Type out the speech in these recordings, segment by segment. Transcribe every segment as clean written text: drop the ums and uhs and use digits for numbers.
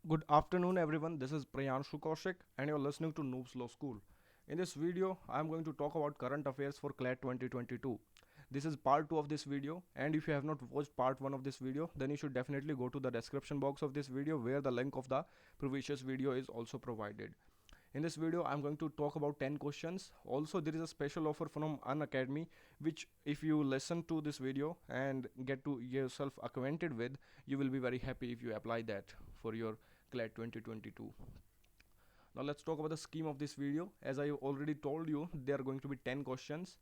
Good afternoon, everyone. This is Priyanshu Kaushik, and you're listening to Noobs Law School. In this video, I'm going to talk about current affairs for CLAT 2022. This is part 2 of this video, and if you have not watched part 1 of this video, then you should definitely go to the description box of this video where the link of the previous video is also provided. In this video, I'm going to talk about 10 questions. Also, there is a special offer from Unacademy, which if you listen to this video and get to yourself acquainted with, you will be very happy if you apply that for your CLAT 2022. Now let's talk about the scheme of this video. As I already told you, there are going to be 10 questions.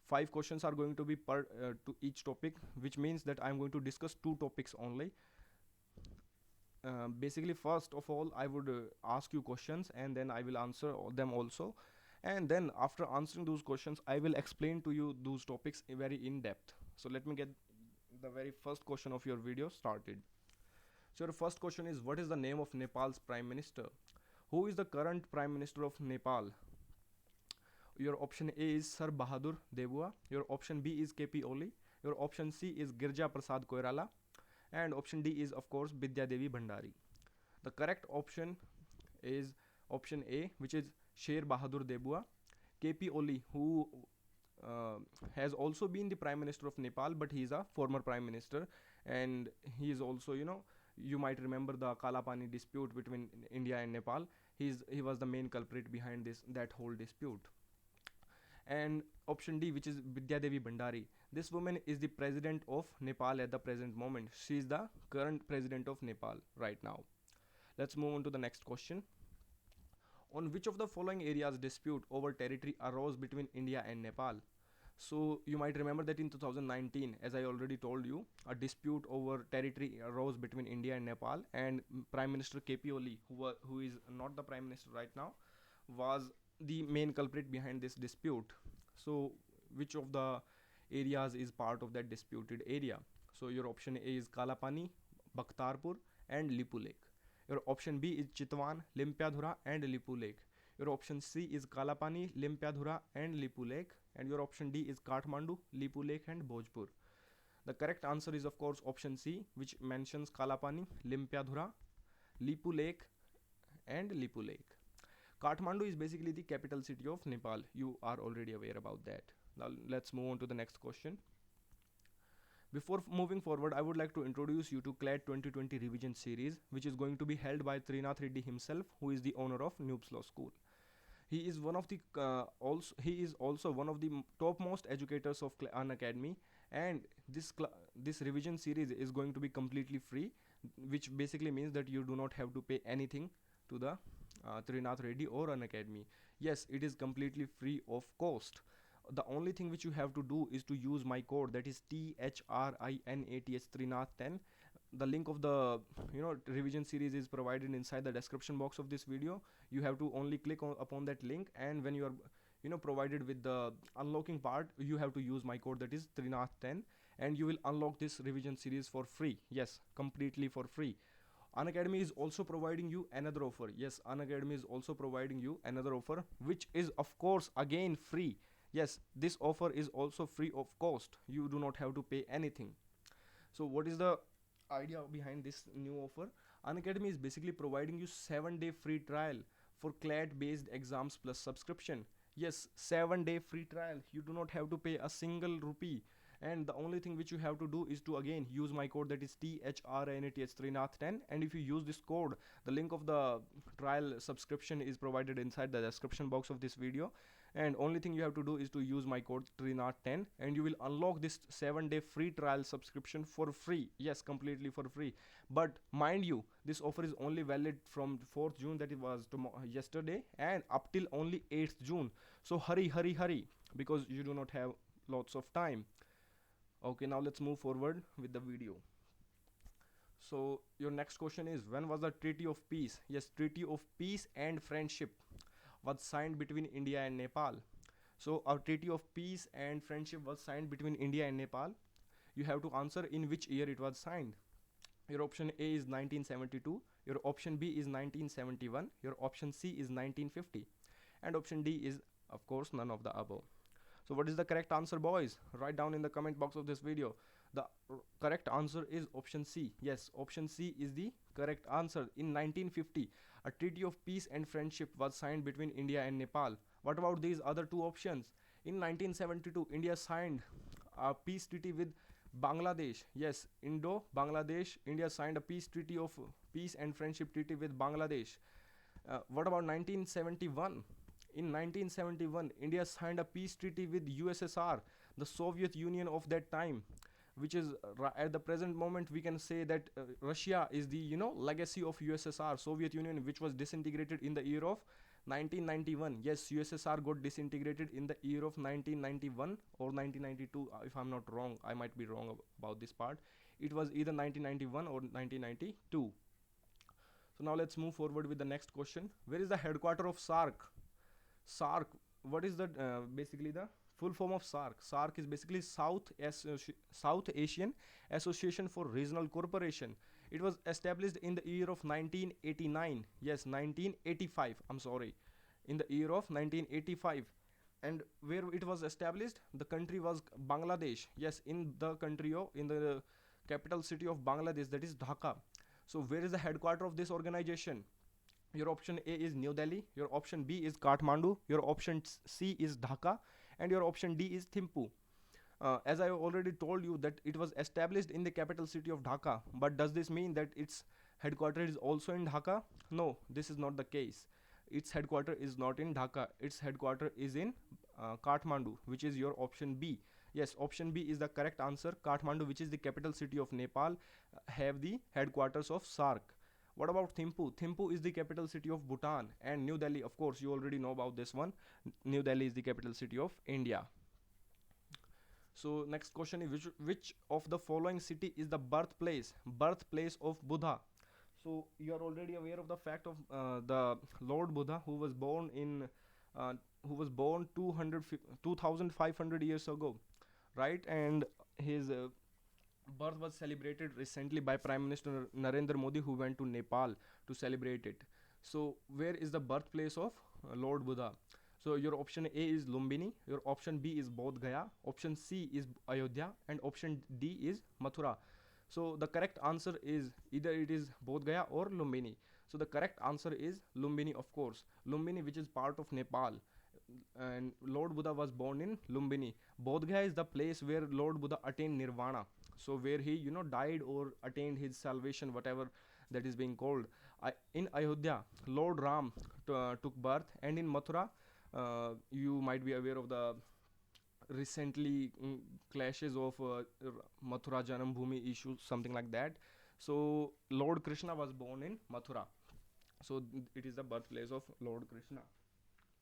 5 questions are going to be per to each topic, which means that I'm going to discuss 2 topics only. Basically, first of all, I would ask you questions and then I will answer them also. And then after answering those questions, I will explain to you those topics very in depth. So let me get the very first question of your video started. So your first question is, what is the name of Nepal's Prime Minister? Who is the current Prime Minister of Nepal? Your option A is Sir Bahadur Debua. Your option B is KP Oli. Your option C is Girja Prasad Koirala. And option D is, of course, Bidya Devi Bhandari. The correct option is option A, which is Sher Bahadur Debua. KP Oli, who uh, has also been the Prime Minister of Nepal, but he is a former Prime Minister, and he is also, you might remember the Kalapani dispute between India and Nepal. He was the main culprit behind that whole dispute. And option D, which is Bidya Devi Bhandari. This woman is the president of Nepal at the present moment. She is the current president of Nepal right now. Let's move on to the next question. On which of the following areas dispute over territory arose between India and Nepal? So you might remember that in 2019, as I already told you, a dispute over territory arose between India and Nepal, and Prime Minister KP Oli, who is not the Prime Minister right now, was the main culprit behind this dispute. So which of the areas is part of that disputed area? So your option A is Kalapani, Bakhtarpur, and Lipu Lake. Your option B is Chitwan, Limpiadhura, and Lipu Lake. Your option C is Kalapani, Limpiadhura, and Lipu Lake. And your option D is Kathmandu, Lipu Lake, and Bhojpur. The correct answer is, of course, option C, which mentions Kalapani, Limpiadhura, Lipu Lake, and Lipu Lake. Kathmandu is basically the capital city of Nepal. You are already aware about that. Now let's move on to the next question. Before moving forward, I would like to introduce you to CLAT 2020 revision series, which is going to be held by Trinath Reddy himself, who is the owner of Noobs Law School. He is one of the also one of the topmost educators of Unacademy, and this revision series is going to be completely free, which basically means that you do not have to pay anything to the Trinath Reddy or Unacademy. Yes, it is completely free of cost. The only thing which you have to do is to use my code, that is THRINATH Trinath 10. The link of the revision series is provided inside the description box of this video. You have to only click upon that link, and when you are provided with the unlocking part, you have to use my code, that is Trinath 10, and you will unlock this revision series for free. Yes, completely for free. Unacademy is also providing you another offer. Yes, Unacademy is also providing you another offer, which is of course again free. Yes, this offer is also free of cost. You do not have to pay anything. So what is the idea behind this new offer? Unacademy is basically providing you 7-day free trial for CLAT based exams plus subscription. Yes, 7-day free trial. You do not have to pay a single rupee, and the only thing which you have to do is to again use my code, that is THRINATH10. And if you use this code, the link of the trial subscription is provided inside the description box of this video, and only thing you have to do is to use my code TRINATH10, and you will unlock this 7-day free trial subscription for free. Yes, completely for free. But mind you, this offer is only valid from 4th June, that it was yesterday, and up till only 8th June. So hurry, because you do not have lots of time. Okay, now let's move forward with the video. So your next question is, when was the Treaty of Peace? Yes, Treaty of Peace and Friendship was signed between India and Nepal. So our Treaty of Peace and Friendship was signed between India and Nepal. You have to answer in which year it was signed. Your option A is 1972, your option B is 1971, your option C is 1950, and option D is, of course, none of the above. So what is the correct answer, boys? Write down in the comment box of this video. The correct answer is option C. Yes, option C is the correct answer. In 1950, a treaty of peace and friendship was signed between India and Nepal. What about these other two options? In 1972, India signed a peace treaty with Bangladesh. Yes, Indo-Bangladesh. India signed a peace treaty of peace and friendship treaty with Bangladesh. What about 1971? In 1971, India signed a peace treaty with USSR, the Soviet Union of that time, which is at the present moment we can say that Russia is the legacy of USSR, Soviet Union, which was disintegrated in the year of 1991. Yes, USSR got disintegrated in the year of 1991 or 1992. If I'm not wrong, I might be wrong about this part. It was either 1991 or 1992. So now let's move forward with the next question. Where is the headquarter of SARC? SARC. What is the basically the full form of SARC? SARC is basically South Asian Association for Regional Cooperation. It was established in the year of 1989. Yes, 1985. I'm sorry, in the year of 1985. And where it was established, the country was Bangladesh. Yes, in the country of in the capital city of Bangladesh, that is Dhaka. So where is the headquarter of this organization? Your option A is New Delhi, your option B is Kathmandu, your option C is Dhaka, and your option D is Thimphu. As I already told you that it was established in the capital city of Dhaka, but does this mean that its headquarters is also in Dhaka? No, this is not the case. Its headquarters is not in Dhaka. Its headquarters is in Kathmandu, which is your option B. Yes, option B is the correct answer. Kathmandu, which is the capital city of Nepal, have the headquarters of SARC. What about Thimphu? Thimphu is the capital city of Bhutan, and New Delhi, of course, you already know about this one. New Delhi is the capital city of India. So next question is which of the following city is the birthplace of Buddha? So you are already aware of the fact of the Lord Buddha, who was born in 2500 years ago, right? And his birth was celebrated recently by Prime Minister Narendra Modi, who went to Nepal to celebrate it. So where is the birthplace of Lord Buddha? So your option A is Lumbini, your option B is Bodh Gaya, option C is Ayodhya, and option D is Mathura. So the correct answer is either it is Bodh Gaya or Lumbini. So the correct answer is Lumbini, of course. Lumbini, which is part of Nepal, and Lord Buddha was born in Lumbini. Bodh Gaya is the place where Lord Buddha attained nirvana. So where he died or attained his salvation, whatever that is being called. In Ayodhya, Lord Ram took birth, and in Mathura, you might be aware of the recently clashes of Mathura Janam Bhoomi issues, something like that. So Lord Krishna was born in Mathura. So it is the birthplace of Lord Krishna.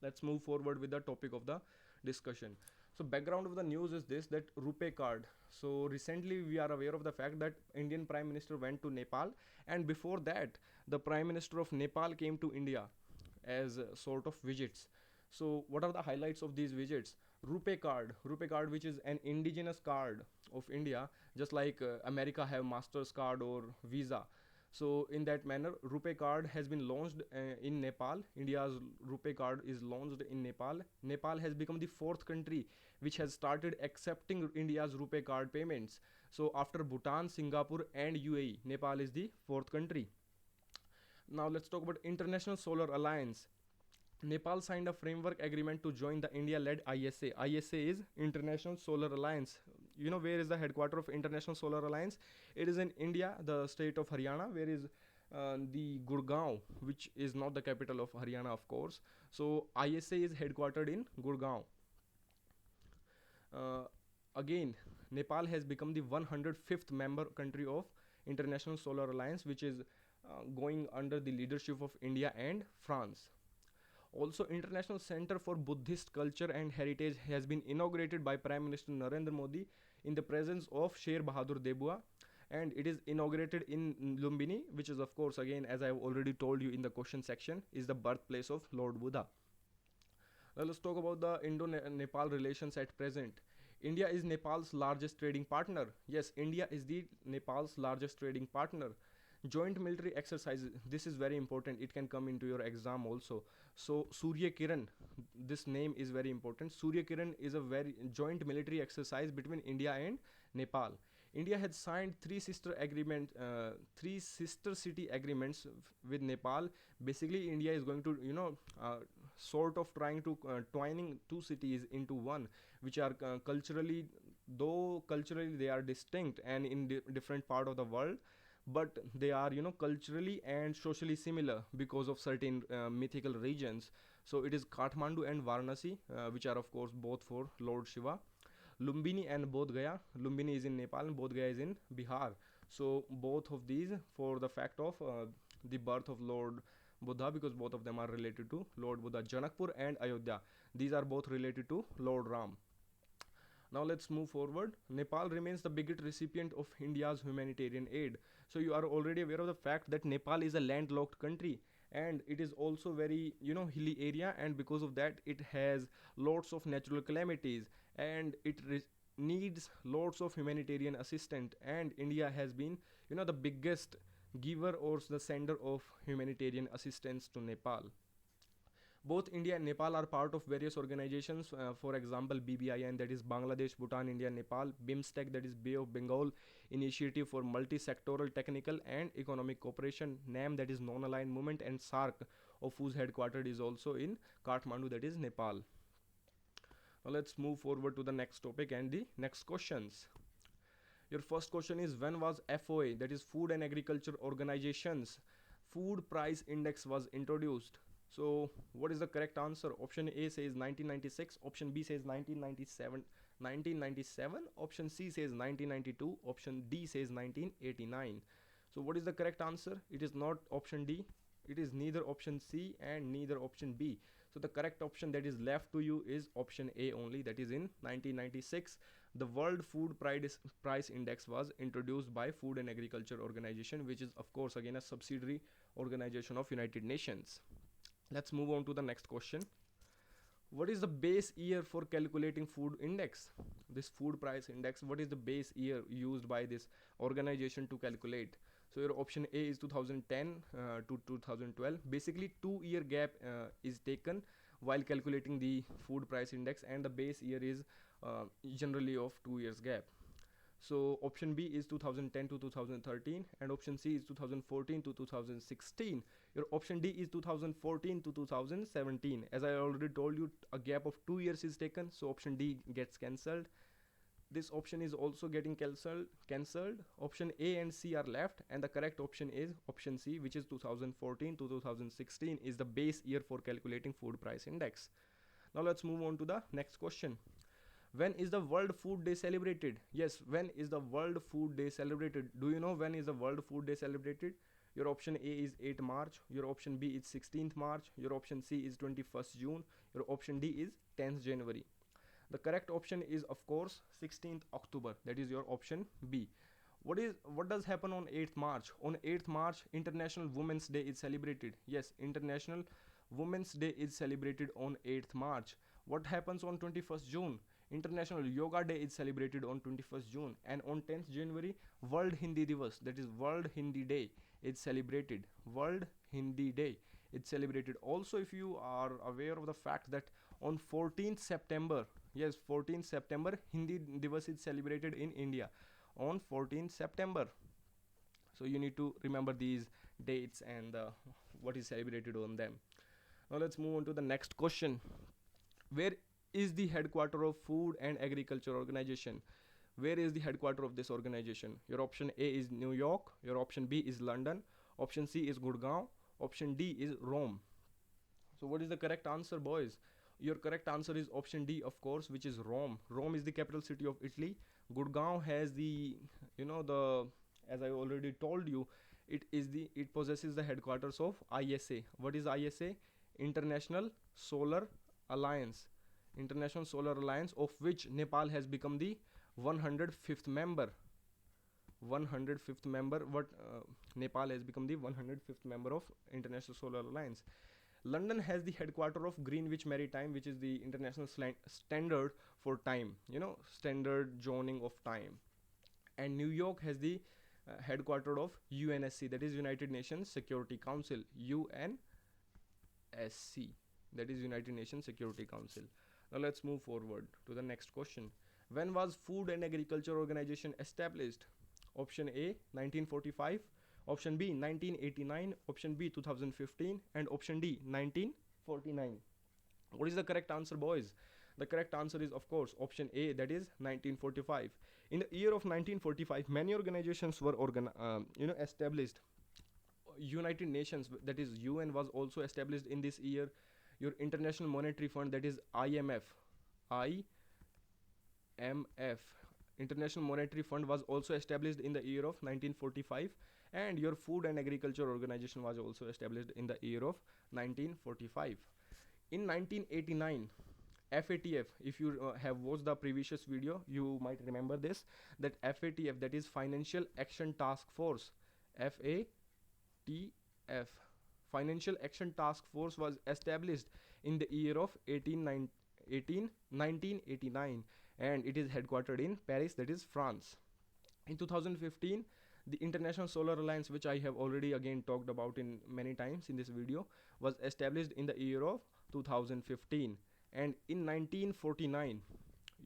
Let's move forward with the topic of the discussion. So background of the news is this, that RuPay card. So recently we are aware of the fact that Indian Prime Minister went to Nepal, and before that the Prime Minister of Nepal came to India as sort of visits. So what are the highlights of these visits? RuPay card, which is an indigenous card of India, just like America have Master's card or Visa. So in that manner, RuPay card has been launched in Nepal. India's RuPay card is launched in Nepal. Nepal has become the fourth country which has started accepting India's RuPay card payments. So after Bhutan, Singapore and UAE, Nepal is the fourth country. Now let's talk about International Solar Alliance. Nepal signed a framework agreement to join the India-led ISA. ISA is International Solar Alliance. You know where is the headquarters of International Solar Alliance? It is in India, the state of Haryana, where is the Gurgaon, which is not the capital of Haryana, of course. So ISA is headquartered in Gurgaon. Again, Nepal has become the 105th member country of International Solar Alliance, which is going under the leadership of India and France. Also, International Center for Buddhist Culture and Heritage has been inaugurated by Prime Minister Narendra Modi in the presence of Sher Bahadur Debua, and it is inaugurated in Lumbini, which is, of course, again, as I have already told you in the question section, is the birthplace of Lord Buddha. Now let's talk about the Indo-Nepal relations at present. India is Nepal's largest trading partner. Yes, India is the Nepal's largest trading partner. Joint military exercises, this is very important, it can come into your exam also. So Surya Kiran, this name is very important. Surya Kiran is a very joint military exercise between India and Nepal. India had signed three sister city agreements with Nepal. Basically, India is going to, sort of trying to twining two cities into one, which are culturally, though culturally they are distinct and in different part of the world, but they are, culturally and socially similar because of certain mythical regions. So it is Kathmandu and Varanasi, which are of course both for Lord Shiva. Lumbini and Bodh Gaya. Lumbini is in Nepal and Bodh Gaya is in Bihar. So both of these for the fact of the birth of Lord Buddha, because both of them are related to Lord Buddha. Janakpur and Ayodhya, these are both related to Lord Ram. Now let's move forward. Nepal remains the biggest recipient of India's humanitarian aid. So you are already aware of the fact that Nepal is a landlocked country, and it is also very, hilly area, and because of that it has lots of natural calamities, and it needs lots of humanitarian assistance, and India has been, the biggest giver or the sender of humanitarian assistance to Nepal. Both India and Nepal are part of various organizations, for example BBIN, that is Bangladesh, Bhutan, India, Nepal. BIMSTEC, that is Bay of Bengal Initiative for Multi-Sectoral Technical and Economic Cooperation. NAM, that is Non-Aligned Movement, and SARC, of whose headquarters is also in Kathmandu, that is Nepal. Now let's move forward to the next topic and the next questions. Your first question is, when was FOA, that is Food and Agriculture Organization's Food Price Index was introduced? So what is the correct answer? Option A says 1996, option B says 1997, option C says 1992, option D says 1989. So what is the correct answer? It is not option D, it is neither option C and neither option B. So the correct option that is left to you is option A only, that is in 1996 the World Food Price Index was introduced by Food and Agriculture Organization, which is of course again a subsidiary organization of United Nations. Let's move on to the next question. What is the base year for calculating food index? This food price index, what is the base year used by this organization to calculate? So your option A is 2010 to 2012. Basically 2-year gap is taken while calculating the food price index, and the base year is generally of 2 years gap. So option B is 2010 to 2013, and option C is 2014 to 2016. Your option D is 2014 to 2017. As I already told you, a gap of 2 years is taken, so option D gets cancelled. This option is also getting cancelled. Option A and C are left, and the correct option is option C, which is 2014 to 2016 is the base year for calculating food price index. Now let's move on to the next question. When is the World Food Day celebrated? Yes, when is the World Food Day celebrated? Do you know when is the World Food Day celebrated? Your option A is 8 March, your option B is 16th March, your option C is 21st June, your option D is 10th January. The correct option is of course 16th October, that is your option B. What does happen on 8th March? On 8th March, International Women's Day is celebrated. Yes, International Women's Day is celebrated on 8th March. What happens on 21st June? International Yoga Day is celebrated on 21st June, and on 10th January, World Hindi Divas, that is World Hindi Day, is celebrated. World Hindi Day is celebrated. Also, if you are aware of the fact that on 14th September, yes, 14th September, Hindi Divas is celebrated in India on 14th September. So you need to remember these dates and what is celebrated on them. Now let's move on to the next question. Where is the headquarter of Food and Agriculture Organization? Where is the headquarter of this organization? Your option A is New York, your option B is London, option C is Gurgaon, option D is Rome. So what is the correct answer, boys? Your correct answer is option D, of course, which is Rome. Rome is the capital city of Italy. Gurgaon has the, as I already told you, it possesses the headquarters of ISA. What is ISA? International Solar Alliance. International Solar Alliance, of which Nepal has become the 105th member. 105th member. Nepal has become the 105th member of International Solar Alliance. London has the headquarter of Greenwich Maritime, which is the international standard for time, standard zoning of time. And New York has the headquarter of UNSC, that is United Nations Security Council. UNSC, that is United Nations Security Council. Now let's move forward to the next question. When was Food and Agriculture Organization established? Option A 1945, option B 1989, option B 2015, and option D 1949. What is the correct answer, boys? The correct answer is, of course, option A, that is 1945. In the year of 1945, many organizations were established. United Nations, that is UN, was also established in this year. Your International Monetary Fund, that is IMF, IMF, International Monetary Fund, was also established in the year of 1945, and your Food and Agriculture Organization was also established in the year of 1945. In 1989, FATF, if you have watched the previous video, you might remember this, that FATF, that is Financial Action Task Force, FATF, Financial Action Task Force, was established in the year of 1989, and it is headquartered in Paris, that is France. In 2015, the International Solar Alliance, which I have already again talked about in many times in this video, was established in the year of 2015. And in 1949,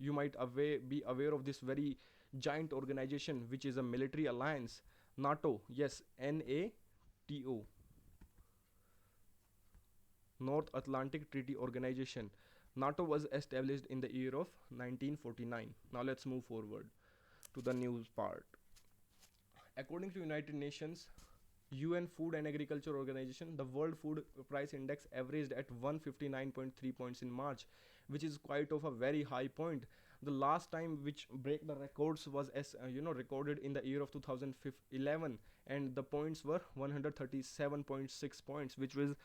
you might be aware of this very giant organization, which is a military alliance, NATO. Yes, NATO, North Atlantic Treaty Organization. NATO was established in the year of 1949. Now let's move forward to the news part. According to United Nations, UN Food and Agriculture Organization, the World Food Price Index averaged at 159.3 points in March, which is quite of a very high point. The last time which break the records was recorded in the year of 2011, and the points were 137.6 points, which was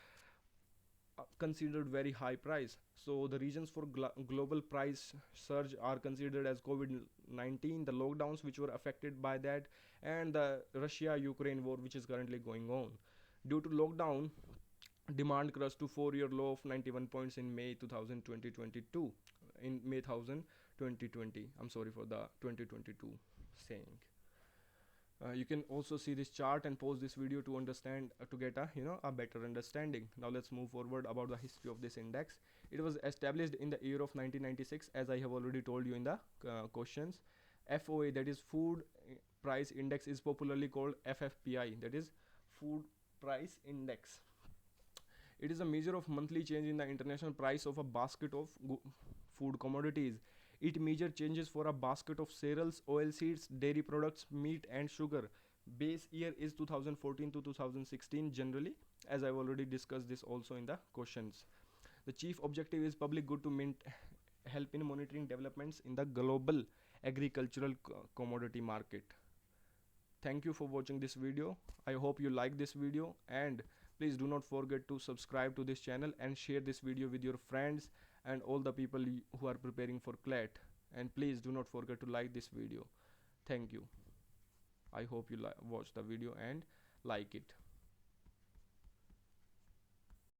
considered very high price. So the reasons for global price surge are considered as COVID-19, the lockdowns which were affected by that, and the Russia-Ukraine war, which is currently going on. Due to lockdown, demand crashed to 4-year low of 91 points in May 2022. In May 2020, I'm sorry for the 2022 saying. You can also see this chart and pause this video to understand, to get a better understanding. Now let's move forward about the history of this index. It was established in the year of 1996, as I have already told you in the questions. FOA, that is Food Price Index, is popularly called FFPI, that is Food Price Index. It is a measure of monthly change in the international price of a basket of food commodities. It measures changes for a basket of cereals, oilseeds, dairy products, meat, and sugar. Base year is 2014 to 2016 generally, as I've already discussed this also in the questions. The chief objective is public good to help in monitoring developments in the global agricultural commodity market. Thank you for watching this video. I hope you like this video, and please do not forget to subscribe to this channel and share this video with your friends and all the people who are preparing for CLAT. And please do not forget to like this video. Thank you. I hope you watch the video and like it.